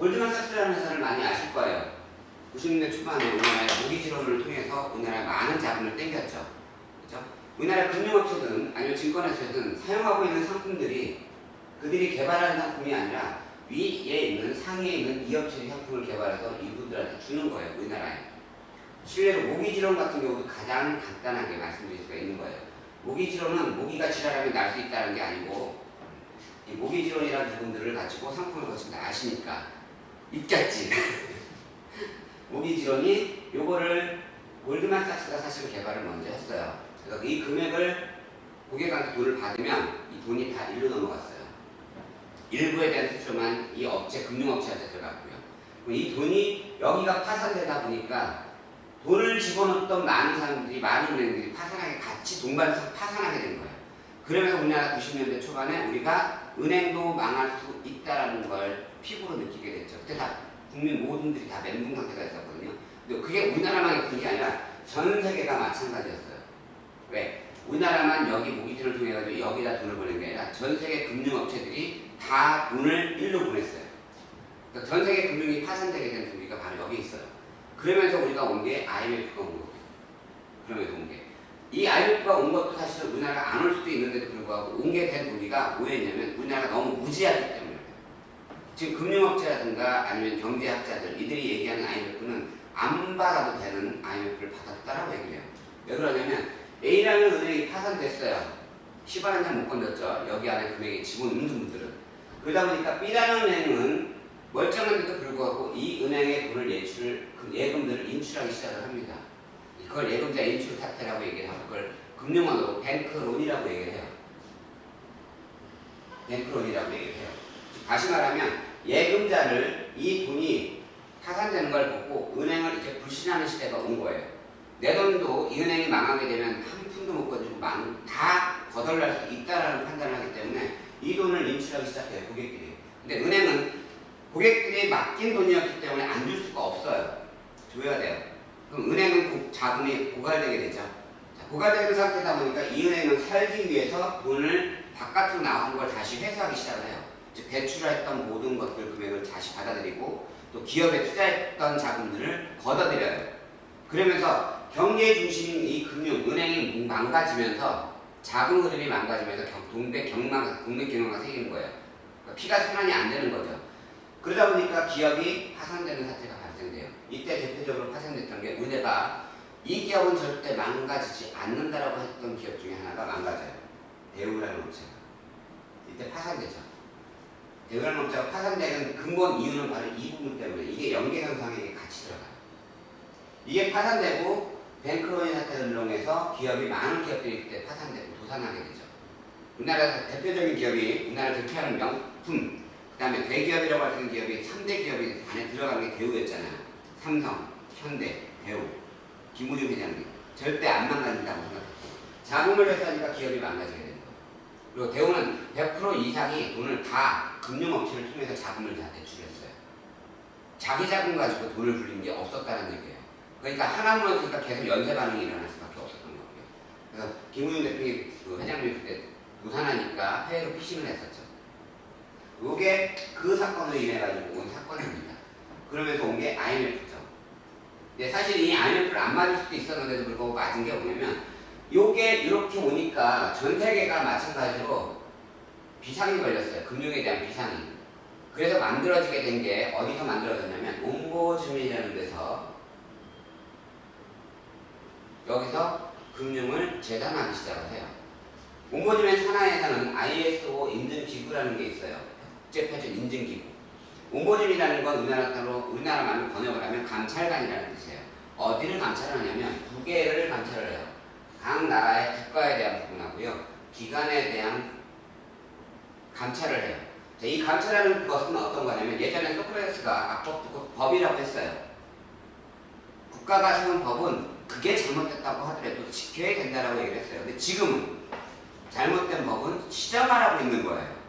골드만삭스라는 회사를 많이 아실 거예요. 90년대 초반에 우리나라의 모기지론을 통해서 우리나라에 많은 자금을 땡겼죠. 그죠? 우리나라 금융업체든 아니면 증권회사든 사용하고 있는 상품들이 그들이 개발하는 상품이 아니라 위에 있는 상위에 있는 이 업체의 상품을 개발해서 이분들한테 주는 거예요. 우리나라에. 실례로 모기지론 같은 경우도 가장 간단하게 말씀드릴 수가 있는 거예요. 모기지론은 모기가 지랄하면 날 수 있다는 게 아니고 이 모기지론이라는 부분들을 가지고 상품을 거친다 아시니까 있겠지. 모기지론이 요거를 골드만삭스가 사실 개발을 먼저 했어요. 그래서 이 금액을 고객한테 돈을 받으면 이 돈이 다 일로 넘어갔어요. 일부에 대한 수수료만 이 업체, 금융업체한테 들어갔고요. 이 돈이 여기가 파산되다 보니까 돈을 집어넣었던 많은 사람들이, 많은 은행들이 파산하게 같이 동반해서 파산하게 된 거예요. 그러면서 우리나라 90년대 초반에 우리가 은행도 망할 수 있다는 걸 피부로 느끼게 됐죠. 그때 다 국민 모든들이 다 멘붕 상태가 있었거든요. 근데 그게 우리나라만 그런 게 아니라 전 세계가 마찬가지였어요. 왜? 우리나라만 여기 모기지를 통해 가지고 여기다 돈을 보낸 게 아니라 전 세계 금융업체들이 다 돈을 일로 보냈어요. 그러니까 전 세계 금융이 파산되게 된 분위기가 바로 여기 있어요. 그러면서 우리가 온 게 IMF가 온 거예요. 그러면서 온 게. 이 IMF가 온 것도 사실 우리나라가 안 올 수도 있는데도 불구하고 온 게 된 동기가 뭐였냐면 우리나라가 너무 무지하기 때문에. 지금 금융업체라든가 아니면 경제학자들 이들이 얘기하는 IMF는 안 받아도 되는 IMF를 받았다라고 얘기를 해요. 왜 그러냐면 A라는 은행이 파산됐어요. 10원 한 장 못 건졌죠. 여기 안에 금액이 지분 있는 분들은. 그러다 보니까 B라는 은행은 멀쩡한데도 불구하고 이 은행의 돈을 예금들을 인출하기 시작을 합니다. 그걸 예금자 인출 사태라고 얘기를 하고 그걸 금융원으로 뱅크론이라고 얘기를 해요. 뱅크론이라고 얘기를 해요. 다시 말하면 예금자를 이 돈이 파산되는 걸 보고 은행을 이렇게 불신하는 시대가 온 거예요. 내 돈도 이 은행이 망하게 되면 한 푼도 못 가지고 다 거덜날 수 있다라는 판단을 하기 때문에 이 돈을 인출하기 시작해요. 고객들이. 근데 은행은 고객들이 맡긴 돈이었기 때문에 안 줄 수가 없어요. 줘야 돼요. 그럼 은행은 자금이 고갈되게 되죠. 자, 고갈되는 상태다 보니까 이 은행은 살기 위해서 돈을 바깥으로 나온 걸 다시 회수하기 시작을 해요. 즉 대출했던 모든 것들 금액을 다시 받아들이고 또 기업에 투자했던 자금들을 걷어들여요. 그러면서 경제 중심인 이 은행이 망가지면서 자금 흐름이 망가지면서 동맥 경화가 생기는 거예요. 그러니까 피가 순환이 안 되는 거죠. 그러다 보니까 기업이 파산되는 사태가 발생돼요. 이때 대표적으로 파산됐던 게 우리가 이 기업은 절대 망가지지 않는다라고 했던 기업 중에 하나가 망가져요. 대우라는 업체가. 이때 파산되죠. 대우라는 업체가 파산되는 근본 이유는 바로 이 부분 때문에 이게 연계현상에 같이 들어가요. 이게 파산되고 뱅크론이 사태를 이용해서 기업이 많은 기업들이 그때 파산되고 도산하게 되죠. 우리나라에서 대표적인 기업이 우리나라를 대표하는 명품 그 다음에 대기업이라고 할 수 있는 기업이 3대 기업이 안에 들어가는 게 대우였잖아요. 삼성, 현대, 대우, 김우중 회장님 절대 안 망가진다고 생각했고 자금을 회수하니까 기업이 망가지게 된 거예요. 그리고 대우는 100% 이상이 돈을 다 금융업체를 통해서 자금을 다 대출했어요. 자기 자금 가지고 돈을 불린 게 없었다는 얘기예요. 그러니까 하나 무너지니까 계속 연쇄 반응이 일어날 수밖에 없었던 거고요. 그래서 김우중 대표님 회장님이 그때 도산하니까 해외로 피신을 했었죠. 이게 그 사건으로 인해 가지고 온 사건입니다. 그러면서 온 게 IMF죠. 근데 사실 이 IMF를 안 맞을 수도 있었는데도 불구하고 맞은 게 뭐냐면 이게 이렇게 오니까 전 세계가 마찬가지로 비상이 걸렸어요. 금융에 대한 비상이. 그래서 만들어지게 된 게 어디서 만들어졌냐면 옴보즈민이라는 데서 여기서 금융을 재단하기 시작을 해요. 옴보즈민 산하에서는 ISO 인증기구라는 게 있어요. 국제표준 인증기구. 옴보즈민이라는 건 우리나라 말로 번역을 하면 감찰관이라는 뜻이에요. 어디를 감찰을 하냐면 두 개를 감찰을 해요. 각 나라의 국가에 대한 부분하고요. 기관에 대한 감찰을 해요. 자, 이 감찰하는 것은 어떤 거냐면 예전에 소크라테스가 악법 법이라고 했어요. 국가가 세운 법은 그게 잘못됐다고 하더라도 지켜야 된다라고 얘기를 했어요. 근데 지금은 잘못된 법은 시정하라고 있는 거예요.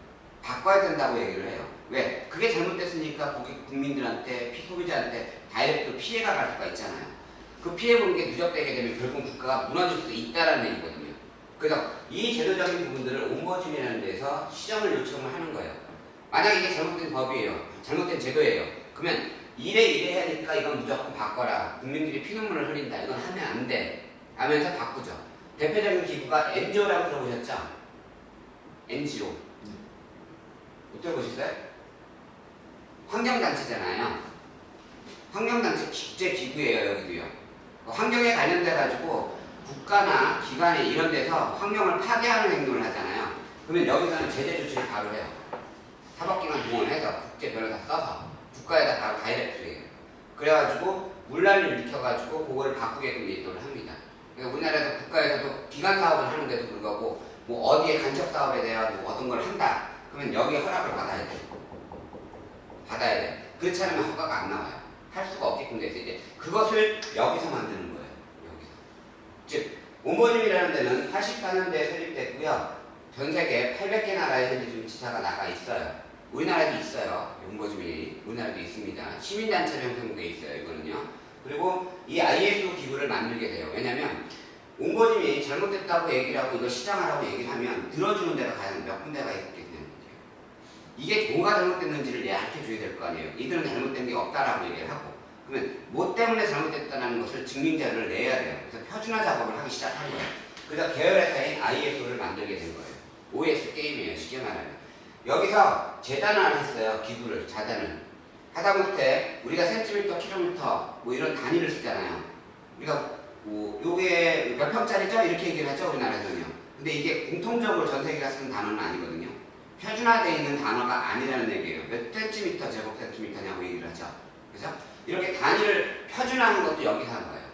바꿔야 된다고 얘기를 해요. 왜? 그게 잘못됐으니까 국민들한테, 소비자한테 다이렉트 피해가 갈 수가 있잖아요. 그 피해 보는 게 누적되게 되면 결국 국가가 무너질 수도 있다는 얘기거든요. 그래서 이 제도적인 부분들을 옴보즈민이라는 데서 시정을 요청을 하는 거예요. 만약 이게 잘못된 법이에요. 잘못된 제도예요. 그러면 이래 해야 되니까 이건 무조건 바꿔라. 국민들이 피눈물을 흘린다. 이건 하면 안 돼. 하면서 바꾸죠. 대표적인 기구가 NGO라고 들어보셨죠? NGO. 못 들어보셨어요? 환경단체잖아요. 환경단체 국제기구예요. 여기도요. 환경에 관련돼가지고 국가나 기관이 이런 데서 환경을 파괴하는 행동을 하잖아요. 그러면 여기서는 제재 조치를 바로 해요. 사법기관 동원해서 국제 변호사 써서 국가에다 바로 다이렉트로 해요. 그래가지고 문란을 일으켜가지고 그거를 바꾸게끔 예도를 합니다. 그러니까 우리나라에서 국가에서도 기관 사업을 하는데도 불구하고 뭐 어디에 간접 사업에 대한 뭐 어떤 걸 한다. 그러면 여기에 허락을 받아야 돼. 받아야 돼. 그렇지 않으면 허가가 안 나와요. 할 수가 없게끔 돼서 이제 그것을 여기서 만드는 거예요. 여기서. 즉 옴버님이라는 데는 84년대에 설립됐고요. 전 세계 800개 나라에 현재 지금 지사가 나가 있어요. 우리나라에도 있어요. 옴버즘이 우리나라에도 있습니다. 시민단체로 형성되어 있어요. 이거는요. 그리고 이 ISO 기구를 만들게 돼요. 왜냐하면 옴버즘이 잘못됐다고 얘기를 하고 이걸 시장하라고 얘기를 하면 들어주는 데가 과연 몇 군데가 있겠냐는 거예요. 이게 뭐가 잘못됐는지를 얘한테 줘야 될 거 아니에요. 이들은 잘못된 게 없다라고 얘기를 하고 그러면 뭐 때문에 잘못됐다는 것을 증명자료를 내야 돼요. 그래서 표준화 작업을 하기 시작한 거예요. 그래서 계열회사인 ISO를 만들게 된 거예요. OS 게임이에요. 쉽게 말하면. 여기서 재단을 했어요. 기구를, 자단을. 하다못해 우리가 센티미터, 킬로미터 뭐 이런 단위를 쓰잖아요. 우리가 뭐 요게 몇 평짜리죠? 이렇게 얘기를 하죠. 우리나라에서는요. 근데 이게 공통적으로 전 세계가 쓰는 단어는 아니거든요. 표준화되어 있는 단어가 아니라는 얘기예요. 몇 센티미터, 제곱 센티미터냐고 얘기를 하죠. 그죠? 이렇게 단위를 표준화하는 것도 여기서 한 거예요.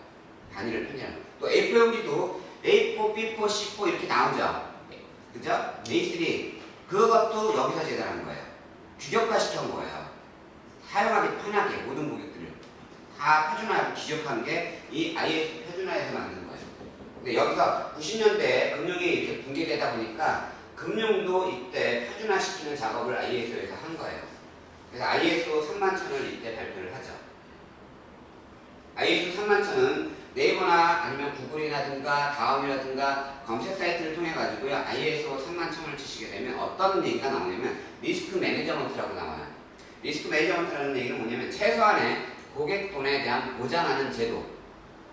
단위를 표준화하는 거. 또 A4용지도 A4, B4, C4 이렇게 나오죠. 그죠? A3 그것도 여기서 제작한 거예요. 규격화 시킨 거예요. 사용하기 편하게 모든 고객들을 다 표준화하고 규격한 게 이 IS 표준화에서 만든 거예요. 근데 여기서 90년대에 금융이 이렇게 붕괴되다 보니까 금융도 이때 표준화시키는 작업을 ISO에서 한 거예요. 그래서 ISO 3000을 이때 발표를 하죠. ISO 3000은 네이버나 아니면 구글이라든가 다음이라든가 검색 사이트를 통해 가지고요 ISO 3000을 치시게 되면 어떤 얘기가 나오냐면 리스크 매니저먼트라고 나와요. 리스크 매니저먼트라는 얘기는 뭐냐면 최소한의 고객 돈에 대한 보장하는 제도,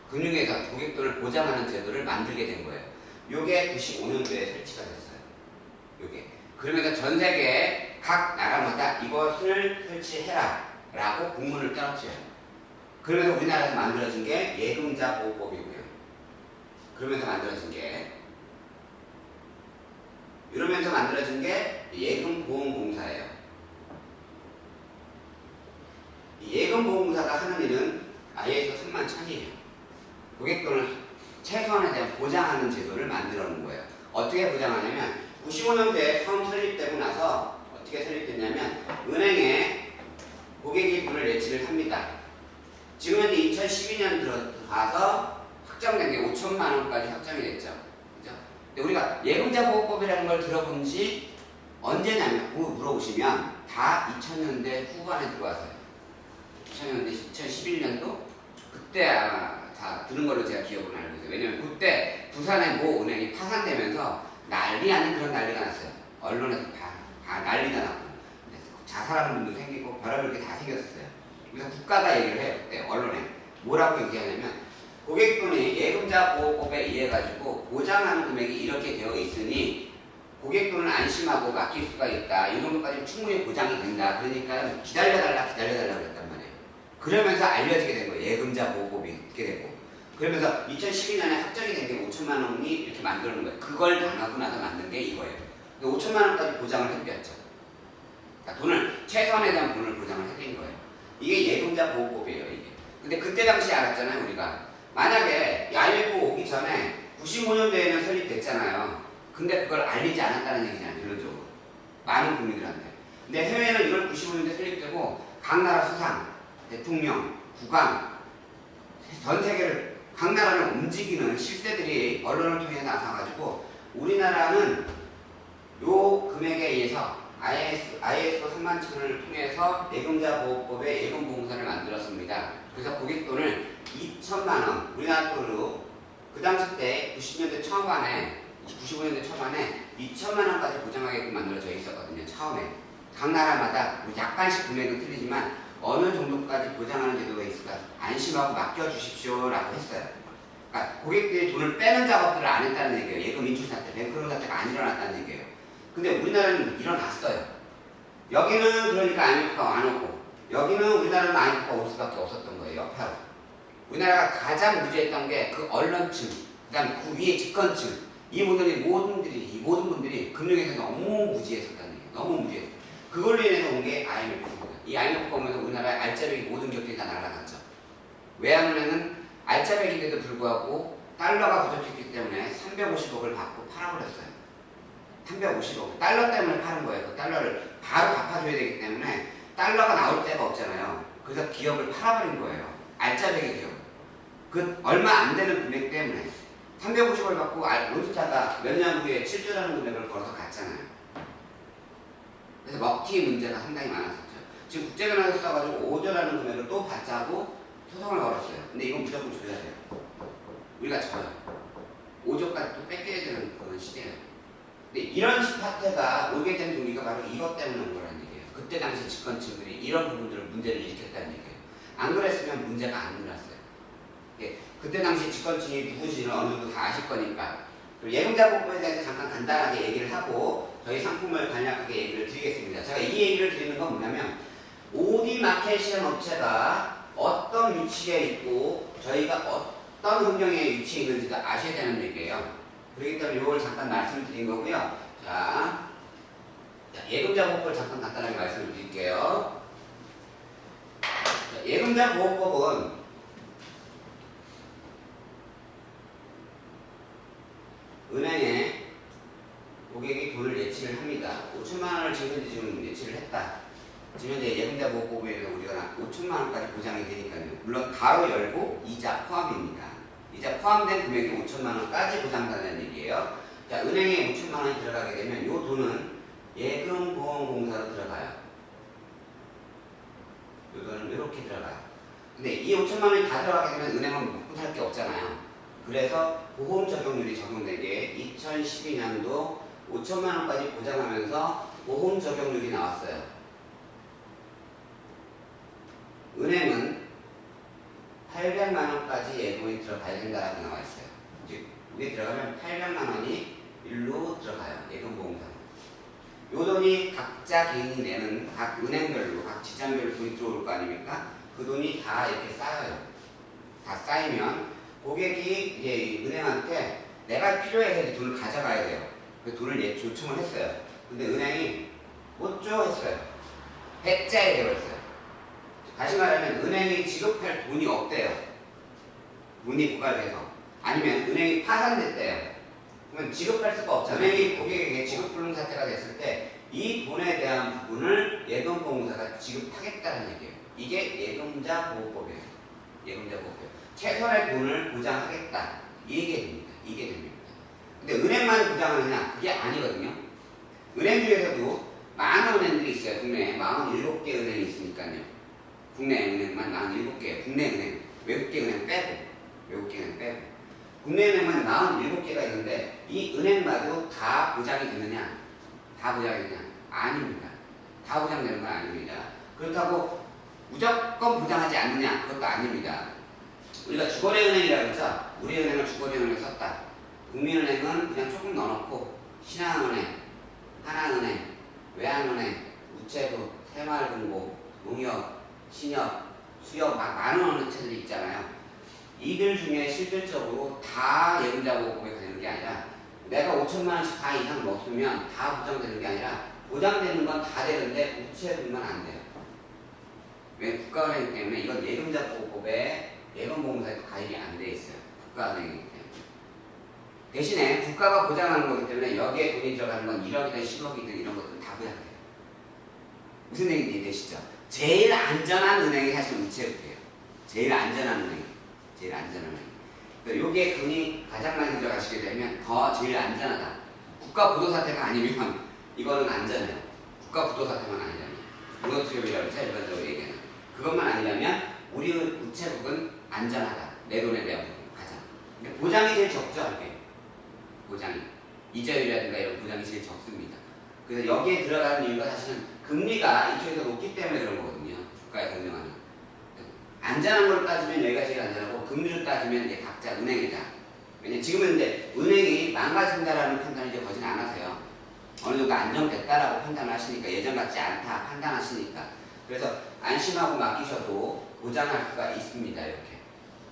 금융에서 고객 돈을 보장하는 제도를 만들게 된 거예요. 요게 95년도에 설치가 됐어요. 요게. 그러면서 전 세계 각 나라마다 이것을 설치해라 라고 공문을 떨어뜨려요. 그러면서 우리나라에서 만들어진 게 예금자 보호법이고요. 그러면서 만들어진 게 이러면서 만들어진 게 예금보험공사예요. 예금보험공사가 하는 일은 ISO 3000이에요. 고객돈을 최소한에 대한 보장하는 제도를 만들어 놓은 거예요. 어떻게 보장하냐면 95년도에 처음 설립되고 나서 어떻게 설립됐냐면 은행에 고객이 돈을 예치를 합니다. 지금 현재 2012년 들어가서 확정된 게 5천만 원까지 확정이 됐죠. 그죠? 근데 우리가 예금자 보호법이라는 걸 들어본 지 언제냐면 물어보시면 다 2000년대 후반에 들어왔어요. 2000년대 2011년도 그때 아마 다 들은 걸로 제가 기억을 알고 있어요. 왜냐면 그때 부산의 모 은행이 파산되면서 난리 아닌 그런 난리가 났어요. 언론에서 다 난리가 났고 자살하는 분도 생기고 별의별 게 다 생겼었어요. 그래서 국가가 얘기를 해요. 그때 언론에 뭐라고 얘기하냐면 고객돈이 예금자 보호법에 의해 가지고 보장하는 금액이 이렇게 되어 있으니 고객돈을 안심하고 맡길 수가 있다. 이 정도까지 충분히 보장이 된다. 그러니까 기다려달라 그랬단 말이에요. 그러면서 알려지게 된 거예요. 예금자 보호법이 있게 되고. 그러면서 2012년에 확정이 된 게 5천만 원이 이렇게 만들어 놓은 거예요. 그걸 당하고 나서 만든 게 이거예요. 5천만 원까지 보장을 해드렸죠. 그러니까 돈을, 최소한에 대한 돈을 보장을 해드린 거예요. 이게 예금자 보호법이에요, 이게. 근데 그때 당시에 알았잖아요, 우리가. 만약에 IMF 오기 전에 95년도에는 설립됐잖아요. 근데 그걸 알리지 않았다는 얘기잖아요, 결론적으로. 많은 국민들한테. 근데 해외는 이걸 95년도에 설립되고 각 나라 수상, 대통령, 국왕, 전 세계를 각 나라를 움직이는 실세들이 언론을 통해 나서가지고 우리나라는 요 금액에 의해서 ISO 3000을 통해서 예금자 보호법의 예금보험사를 만들었습니다. 그래서 고객돈을 2천만 원, 우리나라 돈으로 그 당시 때 90년대 초반에 95년대 초반에 2천만 원까지 보장하게끔 만들어져 있었거든요. 처음에 각 나라마다 약간씩 금액은 틀리지만 어느 정도까지 보장하는 제도가 있을까 안심하고 맡겨주십시오라고 했어요. 그러니까 고객들이 돈을 빼는 작업들을 안 했다는 얘기예요. 예금 인출 사태, 뱅크런 사태가 안 일어났다는 얘기예요. 근데 우리나라는 일어났어요. 여기는 그러니까 IMF가 안 오고 여기는 우리나라는 IMF가 올 수밖에 없었던 거예요. 여파로. 우리나라가 가장 무지했던 게 그 언론층, 그다음 그 위에 집권층, 이 모든 분들이 금융에서 너무 무지했었다는 얘기예요. 너무 무지했어요. 그걸로 인해서 온 게 IMF입니다. 이 IMF가 오면서 우리나라의 알짜배기 모든 기업들이 다 날아갔죠. 외환은행은 알짜배기인데도 불구하고 달러가 부족했기 때문에 350억을 받고 팔아버렸어요. 350억. 달러 때문에 파는 거예요. 그 달러를 바로 갚아줘야 되기 때문에 달러가 나올 데가 없잖아요. 그래서 기업을 팔아버린 거예요. 알짜배기 기업. 그 얼마 안 되는 금액 때문에 350을 받고 론스타가 몇 년 후에 7조라는 금액을 걸어서 갔잖아요. 그래서 먹튀 문제가 상당히 많았었죠. 지금 국제변호사 써가지고 5조라는 금액을 또 받자고 소송을 걸었어요. 근데 이건 무조건 줘야 돼요. 우리가 져요. 5조까지 또 뺏겨야 되는 그런 시대예요. 근데 이런 사태가 오게 된 동기가 바로 이것 때문에 온 거라는 얘기예요. 그때 당시 집권층들이 이런 부분들을 문제를 일으켰다는 얘기예요. 안 그랬으면 문제가 안 일어났어요. 예, 그때 당시 집권층이 누구신지는 어느 정도 다 아실 거니까 예금자 보호에 대해서 잠깐 간단하게 얘기를 하고 저희 상품을 간략하게 얘기를 드리겠습니다. 제가 이 얘기를 드리는 건 뭐냐면 OD 마켓이라는 업체가 어떤 위치에 있고 저희가 어떤 환경에 위치해 있는지도 아셔야 되는 얘기예요. 그렇기 때문에 이걸 잠깐 말씀드린 거고요. 자, 예금자 보호법을 잠깐 간단하게 말씀을 드릴게요. 자, 예금자 보호법은 은행에 고객이 돈을 예치를 합니다. 5천만 원을 지금 예치를 했다. 지금 이제 예금자 보호법에 의해서 우리가 5천만 원까지 보장이 되니까요. 물론 가로 열고 이자 포함입니다. 이자 포함된 금액이 5천만 원까지 보장된다는 얘기예요. 자, 은행에 5천만 원이 들어가게 되면 이 돈은 예금보험공사로 들어가요. 이 돈은 이렇게 들어가요. 근데 이 5천만 원이 다 들어가게 되면 은행은 먹고 살 게 없잖아요. 그래서 보험 적용률이 적용된 게 2012년도 5천만 원까지 보장하면서 보험 적용률이 나왔어요. 은행은 800만 원까지 예금이 들어가야 된다라고 나와 있어요. 즉, 이게 들어가면 800만 원이 일로 들어가요. 예금보험사로. 요 돈이 각자 개인이 내는 각 은행별로, 각 지점별로 돈이 들어올 거 아닙니까? 그 돈이 다 이렇게 쌓여요. 다 쌓이면 고객이 이제 은행한테 내가 필요해서 돈을 가져가야 돼요. 그 돈을 요청을 했어요. 근데 은행이 못 줘 했어요. 배짜에 되어있어요. 다시 말하면 은행이 지급할 돈이 없대요. 돈이 고갈돼서. 아니면 은행이 파산됐대요. 그러면 지급할 수가 없잖아요. 은행이 고객에게 지급불능 사태가 됐을 때 이 돈에 대한 부분을 예금보험사가 지급하겠다는 얘기예요. 이게 예금자 보호법이에요. 예금자 보호법. 최선의 돈을 보장하겠다. 이게 됩니다. 이게 됩니다. 근데 은행만 보장하느냐? 그게 아니거든요. 은행 중에서도 많은 은행들이 있어요. 국내에 47개 은행이 있으니까요. 국내 은행만 47개예요. 국내 은행. 외국계 은행 빼고. 외국계 은행 빼고. 국내 은행만 47개가 있는데 이 은행마도 다 보장이 되느냐? 다 보장이 되느냐? 아닙니다. 다 보장되는 건 아닙니다. 그렇다고 무조건 보장하지 않느냐? 그것도 아닙니다. 우리가 주거래 은행이라고 했죠? 우리 은행을 주거래 은행에 썼다. 국민은행은 그냥 조금 넣어놓고 신한은행, 하나은행, 외환은행, 우체국, 새마을금고, 농협, 신협, 수협 막 많은 업체들이 있잖아요. 이들 중에 실질적으로 다 예금자 보호법에 되는 게 아니라 내가 5천만 원씩 다 이상 넣었으면 다 보장되는 게 아니라 보장되는 건 다 되는데 우체국만 안 돼요. 왜? 국가은행 때문에 이건 예금자 보호법에 예금보험사에 가입이 안 돼 있어요. 국가은행이기 때문에. 대신에 국가가 보장하는 거기 때문에 여기에 돈이 들어가는 건 1억이든 10억이든 이런 것들 다 보장돼요. 무슨 얘기인지 이해되시죠? 제일 안전한 은행이 사실 우체국이에요. 제일 안전한 은행. 제일 안전한 은행. 그러니까 여기에 돈이 가장 많이 들어가시게 되면 더 제일 안전하다. 국가 부도 사태가 아니면 이거는 안전해요. 국가 부도 사태만 아니라면. 문어투협이라고 하죠. 일반적으로 얘기하는. 그것만 아니라면 우리 우체국은 안전하다. 내 돈에 대한 가장. 근데 보장이 제일 적죠. 이게. 보장이. 이자율이라든가 이런 보장이 제일 적습니다. 그래서 여기에 들어가는 이유가 사실은 금리가 이쪽에서 높기 때문에 그런 거거든요. 국가에서 운영하는. 안전한 걸 따지면 여기가 제일 안전하고 금리로 따지면 이제 각자 은행이다. 왜냐면 지금은 이제 은행이 망가진다라는 판단을 이제 거진 안 하세요. 어느 정도 안정됐다라고 판단을 하시니까 예전 같지 않다 판단하시니까. 그래서 안심하고 맡기셔도 보장할 수가 있습니다. 이렇게.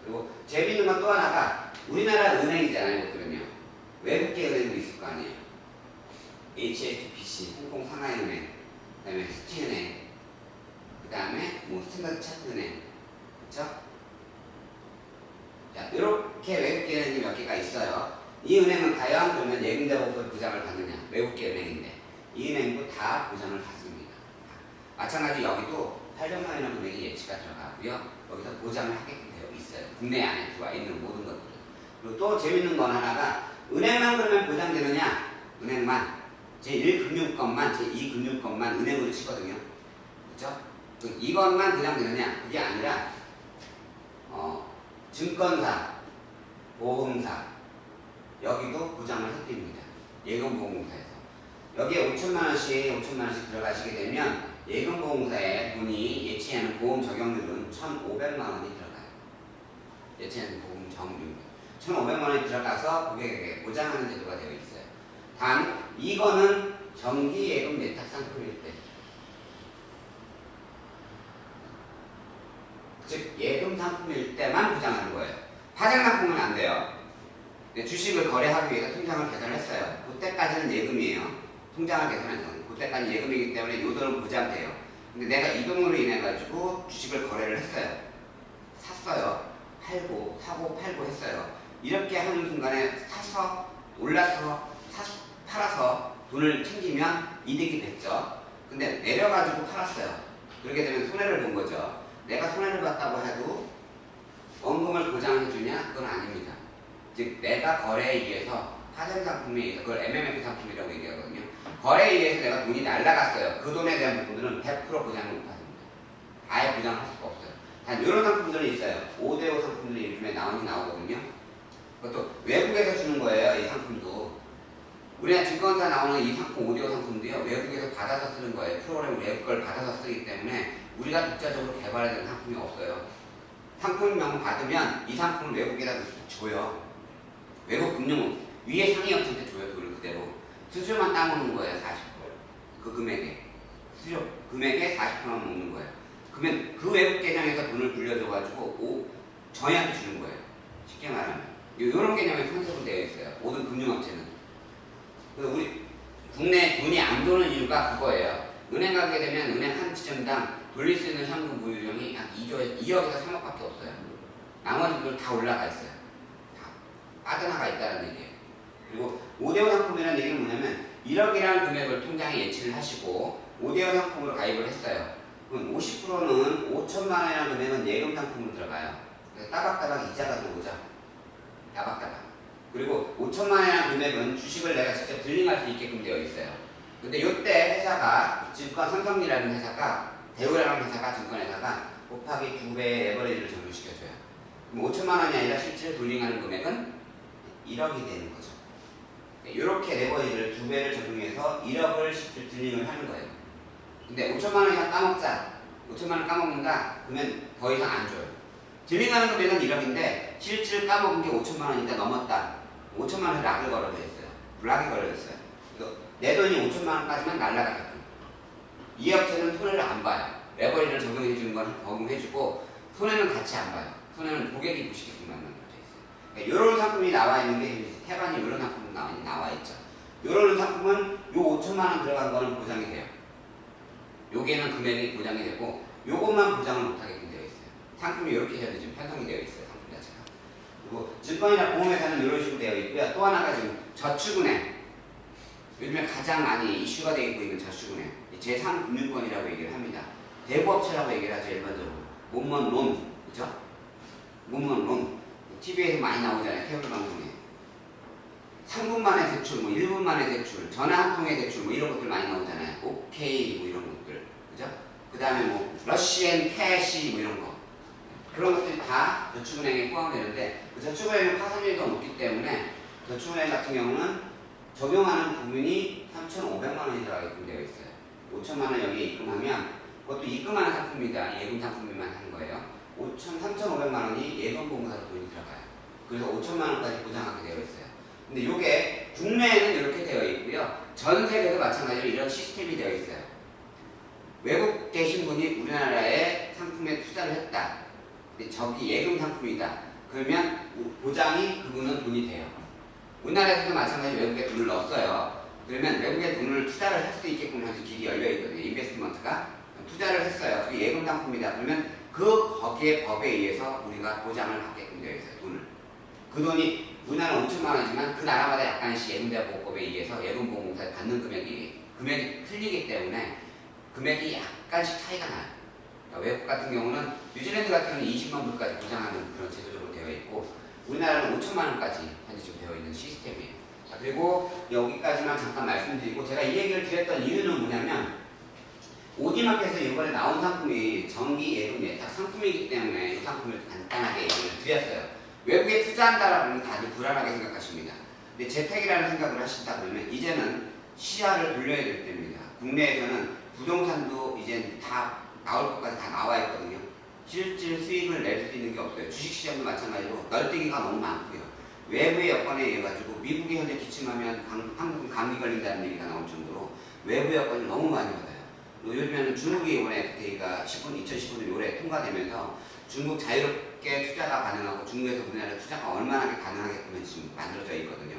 그리고 재미있는 건 또 하나가 우리나라 은행이잖아요. 이것들은요. 외국계 은행도 있을 거 아니에요. HSBC, 홍콩 상하이은행, 그 다음에 스티은행, 그 다음에 뭐 스탠다드 차트은행, 그렇죠? 자, 이렇게 외국계 은행이 몇 개가 있어요. 이 은행은 과연 그러면 예금자 보호법 보장을 받느냐? 외국계 은행인데 이 은행도 다 보장을 받습니다. 마찬가지 여기도 800만 원이라는 금액이 예치가 들어가고요. 여기서 보장을 하게끔 되어 있어요. 국내 안에 들어와 있는 모든 것들은. 그리고 또 재밌는 건 하나가 은행만 그러면 보장되느냐? 은행만 제1금융권만 제2금융권만 은행으로 치거든요. 그렇죠? 이것만 보장되느냐? 그게 아니라 증권사, 보험사 여기도 보장을 해드립니다. 예금보험사에서 여기에 5천만 원씩 들어가시게 되면 예금보험사에 돈이 예치하는 보험 적용률은 1,500만 원이 들어가요. 예치하는 보험 적용률 1,500만 원이 들어가서 고객에게 보장하는 제도가 되어 있어요. 단 이거는 정기 예금 예탁 상품일 때, 즉 예금 상품일 때만 보장하는 거예요. 파생 상품은 안 돼요. 주식을 거래하기 위해서 통장을 개설했어요. 그때까지는 예금이에요. 통장을 개설해서 그때까지 예금이기 때문에 이 돈은 보장돼요. 근데 내가 이 돈으로 인해 가지고 주식을 거래를 했어요. 샀어요. 팔고 사고 팔고 했어요. 이렇게 하는 순간에 사서 올라서 팔아서 돈을 챙기면 이득이 됐죠. 근데 내려가지고 팔았어요. 그렇게 되면 손해를 본 거죠. 내가 손해를 봤다고 해도 원금을 보장해 주냐? 그건 아닙니다. 즉 내가 거래에 의해서 파생 상품에 의해서 그걸 MMF 상품이라고 얘기하거든요. 거래에 의해서 내가 돈이 날라갔어요. 그 돈에 대한 부분들은 100% 보장을 못합니다. 아예 보장할 수가 없어요. 단 이런 상품들은 있어요. 5대5 상품들이 요즘에 나오거든요. 그것도 외국에서 주는 거예요. 이 상품도. 우리나라 증권사 나오는 이 상품 5대5 상품도요. 외국에서 받아서 쓰는 거예요. 프로그램 외국 걸 받아서 쓰기 때문에 우리가 독자적으로 개발해야 되는 상품이 없어요. 상품명 받으면 이 상품을 외국에다 줘요. 외국 금융 위에 상위업체한테 줘요. 돈을 그대로. 수수료만 따먹는 거예요. 40%. 그 금액에. 수수료 금액에 40%만 먹는 거예요. 그러면 그 외국 계정에서 돈을 불려줘가지고 저희한테 주는 거예요. 쉽게 말하면. 이런 개념이 컨셉으로 되어 있어요. 모든 금융업체는. 그래서 우리 국내에 돈이 안 도는 이유가 그거예요. 은행 가게 되면 은행 한 지점당 돌릴 수 있는 현금 보유량이 약 2억에서 3억밖에 없어요. 나머지들 다 올라가 있어요. 다 빠져나가 있다는 얘기예요. 그리고 5대5 상품이라는 얘기는 뭐냐면 1억이라는 금액을 통장에 예치를 하시고 5대5 상품으로 가입을 했어요. 그럼 50%는 5천만 원이라는 금액은 예금 상품으로 들어가요. 그래서 따박따박 이자가 들어오죠. 따박따박. 그리고 5천만 원이라는 금액은 주식을 내가 직접 딜링할 수 있게끔 되어 있어요. 근데 이때 회사가 증권 삼성이라는 회사가 대우라는 회사가 증권회사가 곱하기 2배의 레버리지를 적용시켜줘요. 그럼 5천만 원이 아니라 실제로 딜링하는 금액은 1억이 되는 거죠. 이렇게 레버리지를 2배를 적용해서 1억을 실제 딜링을 하는 거예요. 근데 5천만 원 이상 까먹자. 5천만 원 까먹는다. 그러면 더 이상 안 줘요. 딜링하는 금액은 1억인데 실질 까먹은 게 5천만 원이니까 넘었다. 5천만 원에 락을 걸어져 있어요. 블락이 걸어져 있어요. 그래서 내 돈이 5천만 원까지만 날라가게끔. 이 업체는 손해를 안 봐요. 레버리지를 적용해 주는 건 적용해주고 손해는 같이 안 봐요. 손해는 고객이 보시게끔 만들어져 있어요. 그러니까 이런 상품이 나와 있는 게 태반이 이런 상품 나와 있죠. 이런 상품은 요 5천만 원 들어간 거는 보장이 돼요. 요게는 금액이 보장이 되고 요것만 보장을 못하게끔 되어 있어요. 상품이 이렇게 해야 지금 편성이 되어 있어요. 상품 자체가. 그리고 증권이나 보험회사는 이런 식으로 되어 있고요. 또 하나가 지금 저축은행. 요즘에 가장 많이 이슈가 되고 있는 저축은행. 제3금융권이라고 얘기를 합니다. 대부업체라고 얘기를 하죠. 일반적으로. 몸먼 론. 그죠? 몸먼 론. TV에서 많이 나오잖아요. 케이블 방송에. 3분 만에 대출, 뭐 1분 만에 대출, 전화 한 통의 대출, 뭐 이런 것들 많이 나오잖아요. 오케이, 뭐 이런 것들. 그죠? 그 다음에 뭐, 러시앤 캐시, 뭐 이런 거. 그런 것들이 다 저축은행에 포함되는데, 그 저축은행은 파산율이 높기 때문에, 저축은행 같은 경우는 적용하는 부분이 3,500만 원이 들어가게끔 되어 있어요. 5천만 원 여기에 입금하면 그것도 입금하는 상품입니다. 예금 상품만 하는 거예요. 3,500만 원이 예금 보험사로 돈이 들어가요. 그래서 5천만 원까지 보장하게 되어 있어요. 근데 이게 국내에는 이렇게 되어 있고요. 전 세계도 마찬가지로 이런 시스템이 되어 있어요. 외국 계신 분이 우리나라의 상품에 투자를 했다. 근데 저기 예금 상품이다. 그러면 보장이 그분은 돈이 돼요. 우리나라에서도 마찬가지로 외국에 돈을 넣었어요. 그러면 외국에 돈을 투자를 할 수 있게끔 아주 길이 열려 있거든요. 인베스트먼트가 투자를 했어요. 그게 예금 상품이다. 그러면 거기에 법에 의해서 우리가 보장을 받게끔 되어 있어요. 돈을. 그 돈이 우리나라는 5천만 원이지만 그 나라마다 약간씩 예금자 보호법에 의해서 예금보험공사에 받는 금액이 틀리기 때문에 금액이 약간씩 차이가 나요. 그러니까 외국 같은 경우는 뉴질랜드 같은 경우는 20만 불까지 보장하는 그런 제도적으로 되어 있고 우리나라는 5천만 원까지 현재 지금 되어 있는 시스템이에요. 자, 그리고 여기까지만 잠깐 말씀드리고 제가 이 얘기를 드렸던 이유는 뭐냐면 오디마켓에서 이번에 나온 상품이 정기 예금 예탁 상품이기 때문에 이 상품을 간단하게 얘기를 드렸어요. 외국에 투자한다라면 다들 불안하게 생각하십니다. 근데 재택이라는 생각을 하신다 그러면 이제는 시야를 돌려야 될 때입니다. 국내에서는 부동산도 이제 다 나올 것까지 다 나와 있거든요. 실질 수익을 낼 수 있는 게 없어요. 주식시장도 마찬가지로 널뛰기가 너무 많고요. 외부의 여건에 의해 가지고 미국이 현재 기침하면 한국은 감기 걸린다는 얘기가 나올 정도로 외부 여건이 너무 많이 받아요. 요즘에는 중국이 이번에 FTA가 2015년 올해 통과되면서 중국 자유롭게 투자가 가능하고 중국에서 우리나라 투자가 얼마나 가능하게끔 지금 만들어져 있거든요.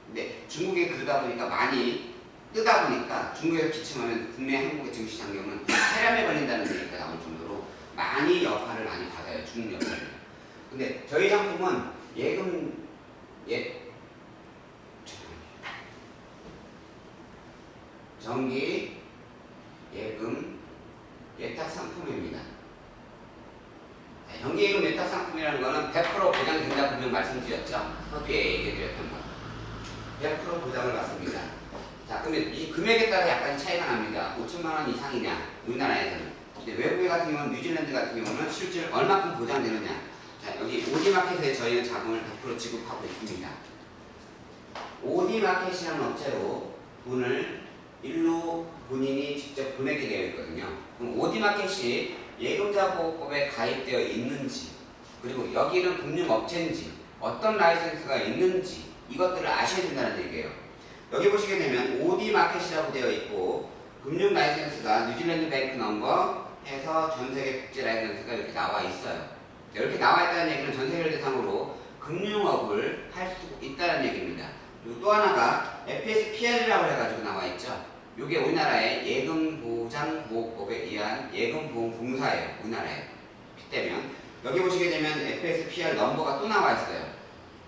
근데 중국이 그러다 보니까 많이 뜨다 보니까 중국에서 기침하면 국내 한국의 증시장 경우는 폐렴에 걸린다는 얘기가 나올 정도로 많이 여파를 많이 받아요. 중국 여파를. 근데 저희 상품은 정기 예금 예탁 상품입니다. 정기예금 예탁 상품이라는 거는 100% 보장된다 분명 말씀드렸죠. 뒤에 얘기해드렸던 거. 100% 보장을 받습니다. 자, 그러면 이 금액에 따라 약간 차이가 납니다. 5천만 원 이상이냐, 우리나라에서는. 근데 외국에 같은 경우는, 뉴질랜드 같은 경우는 실제로 얼마큼 보장되느냐. 자, 여기 오디마켓에 저희는 자금을 100% 지급하고 있습니다. 오디마켓이라는 업체로 돈을 일로 본인이 직접 보내게 되어 있거든요. 그럼 오디마켓이 예금자보호법에 가입되어 있는지, 그리고 여기는 금융업체인지, 어떤 라이센스가 있는지 이것들을 아셔야 된다는 얘기예요. 여기 보시게 되면 오디마켓이라고 되어 있고 금융 라이센스가 뉴질랜드 뱅크 넘버 해서 전세계 국제 라이센스가 이렇게 나와 있어요. 이렇게 나와 있다는 얘기는 전세계를 대상으로 금융업을 할 수 있다는 얘기입니다. 그리고 또 하나가 FSPR이라고 해가지고 나와 있죠. 이게 우리나라의 예금보장보호법에 의한 예금보험공사예요. 우리나라에 빗대면 여기 보시게 되면 FSPR 넘버가 또 나와 있어요.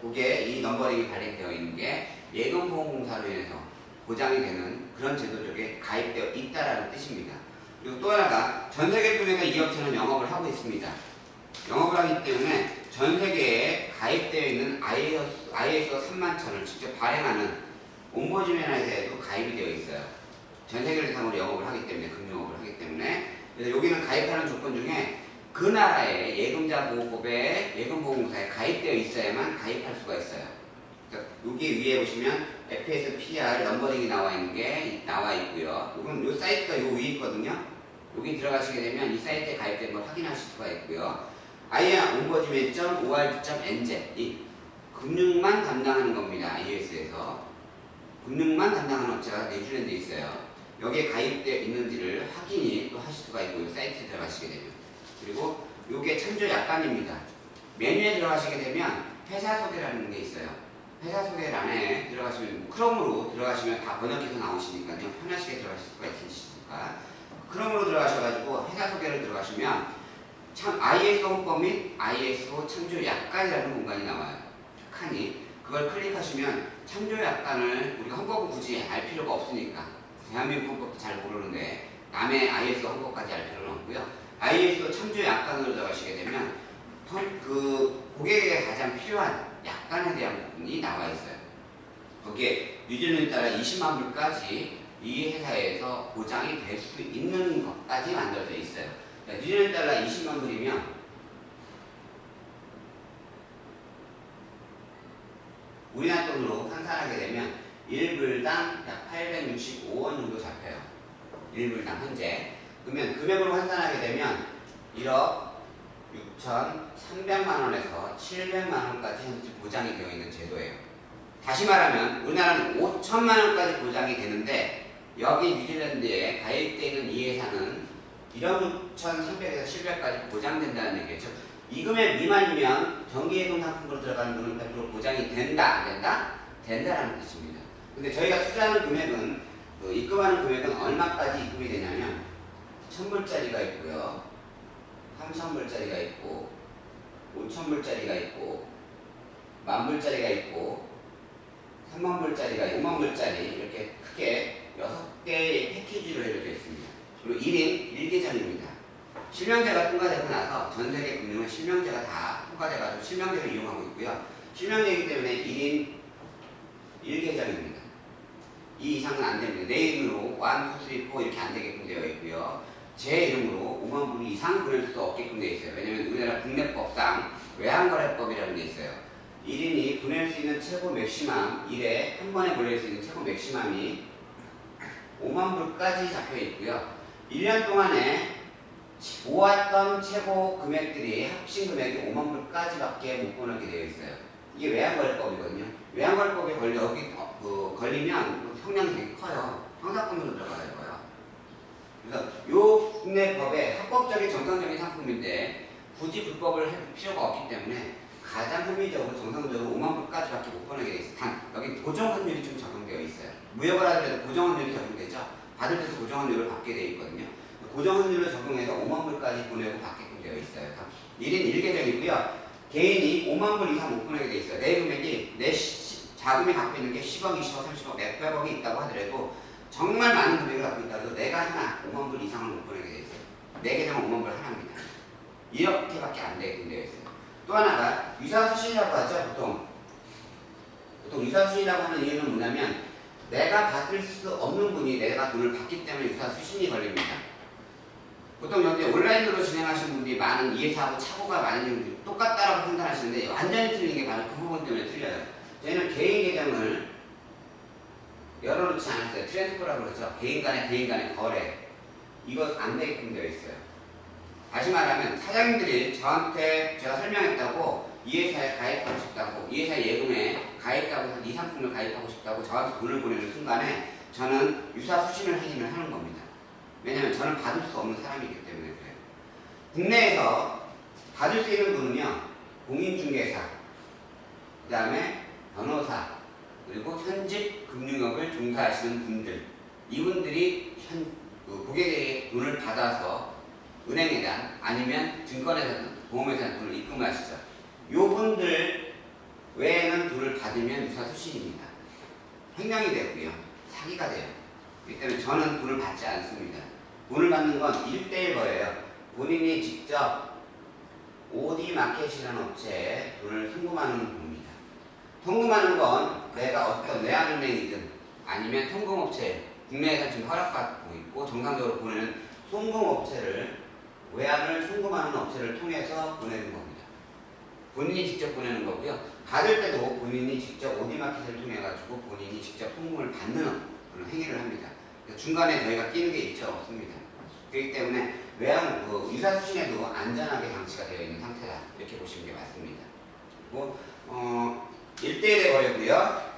그게 이 넘버링이 발행되어 있는 게 예금보험공사로 인해서 보장이 되는 그런 제도 쪽에 가입되어 있다라는 뜻입니다. 그리고 또 하나가 전 세계 통해서 이 업체는 영업을 하고 있습니다. 영업을 하기 때문에 전 세계에 가입되어 있는 ISO 3만천을 직접 발행하는 옴버즈맨에도 가입이 되어 있어요. 전 세계를 대상으로 영업을 하기 때문에, 금융업을 하기 때문에. 그래서 여기는 가입하는 조건 중에 그 나라의 예금자보호법에 예금보험공사에 가입되어 있어야만 가입할 수가 있어요. 그러니까 여기 위에 보시면 FSPR 넘버링이 나와 있는 게 나와 있고요. 이건 요 사이트가 요 위에 있거든요. 여기 들어가시게 되면 이 사이트에 가입된 걸 확인하실 수가 있고요. ombudsman.org.nz 이 금융만 담당하는 겁니다. IS에서 금융만 담당하는 업체가 뉴질랜드에 있어요. 여기에 가입되어 있는지를 확인이 또 하실 수가 있고 이 사이트에 들어가시게 되면 그리고 이게 참조 약관입니다. 메뉴에 들어가시게 되면 회사 소개라는 게 있어요. 회사 소개란에 들어가시면 크롬으로 들어가시면 다 번역해서 나오시니까요. 편하시게 들어가실 수가 있으시니까 크롬으로 들어가셔가지고 회사 소개를 들어가시면 ISO 헌법 및 ISO 참조 약관이라는 공간이 나와요. 칸이 그걸 클릭하시면 참조 약관을 우리가 헌법은 굳이 알 필요가 없으니까 대한민국 헌법도 잘 모르는데 남의 ISO 헌법까지 알 필요는 없고요. ISO 참조 약관으로 들어가시게 되면 그 고객에게 가장 필요한 약관에 대한 부분이 나와 있어요. 거기에 뉴질랜드 따라 20만 불까지 이 회사에서 보장이 될 수 있는 것까지 만들어져 있어요. 그러니까 뉴질랜드 달러 20만 불이면 우리나라 돈으로 환산하게 되면 1불당 약 865원 정도 잡혀요. 1불당 현재. 그러면 금액으로 환산하게 되면 1억 6,300만 원에서 700만 원까지 현재 보장이 되어 있는 제도예요. 다시 말하면 우리나라는 5천만 원까지 보장이 되는데 여기 뉴질랜드에 가입되어 있는 이 회사는 1억 6,300에서 700까지 보장된다는 얘기죠. 이 금액 미만이면 정기예금 상품으로 들어가는 돈은 100% 보장이 된다, 안 된다? 된다라는 뜻입니다. 근데 저희가 투자하는 금액은 입금하는 금액은 얼마까지 입금이 되냐면 1,000불짜리가 있고요, 3,000불짜리가 있고, 5,000불짜리가 있고, 10,000불짜리가 있고, 3만불짜리가 5만불짜리 이렇게 크게 6개의 패키지로 이루어져 있습니다. 그리고 1인 1계정입니다. 실명제가 통과되고 나서 전 세계 금융은 실명제가 다 통과돼가지고 실명제를 이용하고 있고요. 실명제이기 때문에 1인 1계정입니다. 이 이상은 안 됩니다. 내 이름으로 1, 2, 3, 4 이렇게 안 되게끔 되어 있고요. 제 이름으로 5만 불 이상 보낼 수 없게끔 되어 있어요. 왜냐면 우리나라 국내법상 외환거래법이라는 게 있어요. 1인이 보낼 수 있는 최고 맥시멈, 1회 한 번에 보낼 수 있는 최고 맥시멈이 5만 불까지 잡혀 있고요. 1년 동안에 모았던 최고 금액들이 합친 금액이 5만 불까지밖에 못 보내게 되어 있어요. 이게 외환거래법이거든요. 외환거래법에 걸리면 성량이 되게 커요. 형사건으로 들어가야 거예요. 그래서 요 국내 법에 합법적인 정상적인 상품인데 굳이 불법을 할 필요가 없기 때문에 가장 합리적으로 정상적으로 5만 불까지밖에 못 보내게 돼 있어요. 단 여기 고정환율이 좀 적용되어 있어요. 무역을 하더라도 고정환율이 적용되죠. 받을 때도 고정환율을 받게 되어 있거든요. 고정환율을 적용해서 5만 불까지 보내고 받게끔 되어 있어요. 그러니까 1인 1계정이고요. 개인이 5만 불 이상 못 보내게 돼 있어요. 내 금액이 내 자금이 갖고 있는 게 10억, 20억, 30억, 몇백억이 있다고 하더라도 정말 많은 금액을 갖고 있다고 내가 하나 5만 불 이상을 못 보내게 돼 있어요. 내 계정은 5만 불 하나입니다. 이렇게밖에 안 되게끔 되어 있어요. 또 하나가 유사수신이라고 하죠. 보통 유사수신이라고 하는 이유는 뭐냐면 내가 받을 수 없는 분이 내가 돈을 받기 때문에 유사수신이 걸립니다. 보통 여기 온라인으로 진행하시는 분들이 많은 이해사하고 착오가 많은 분들이 똑같다라고 판단하시는데 완전히 틀린 게 바로 그 부분 때문에 틀려요. 저희는 개인 계정을 열어놓지 않았어요. 트랜스퍼라고 그러죠. 개인 간의 거래. 이거 안 되게끔 되어 있어요. 다시 말하면 사장님들이 저한테 제가 설명했다고 이 회사에 가입하고 싶다고, 이 회사 예금에 가입하고 해서 이 상품을 가입하고 싶다고 저한테 돈을 보내는 순간에 저는 유사수신을 행위를 하는 겁니다. 왜냐하면 저는 받을 수 없는 사람이기 때문에 그래요. 국내에서 받을 수 있는 분은요, 공인중개사, 그 다음에 변호사, 그리고 현직 금융업을 종사하시는 분들, 이분들이 고객에게 돈을 받아서 은행에다 아니면 증권회사든 보험회사든 돈을 입금하시죠. 요분들 외에는 돈을 받으면 유사수신입니다. 횡령이 되고요. 사기가 돼요. 그렇기 때문에 저는 돈을 받지 않습니다. 돈을 받는 건 1대1 거예요. 본인이 직접 오디마켓이라는 업체에 돈을 송금하는 겁니다. 송금하는 건 내가 어떤 외환은행이든 아니면 송금업체, 국내에서 지금 허락받고 있고 정상적으로 보내는 송금업체를 외환을 송금하는 업체를 통해서 보내는 겁니다. 본인이 직접 보내는 거고요. 받을 때도 본인이 직접 오디마켓을 통해 가지고 본인이 직접 송금을 받는 그런 행위를 합니다. 중간에 저희가 끼는 게 있죠, 없습니다. 그렇기 때문에 외환 유사수신에도 안전하게 장치가 되어 있는 상태다 이렇게 보시는 게 맞습니다. 그리고 1대1의 거래고요.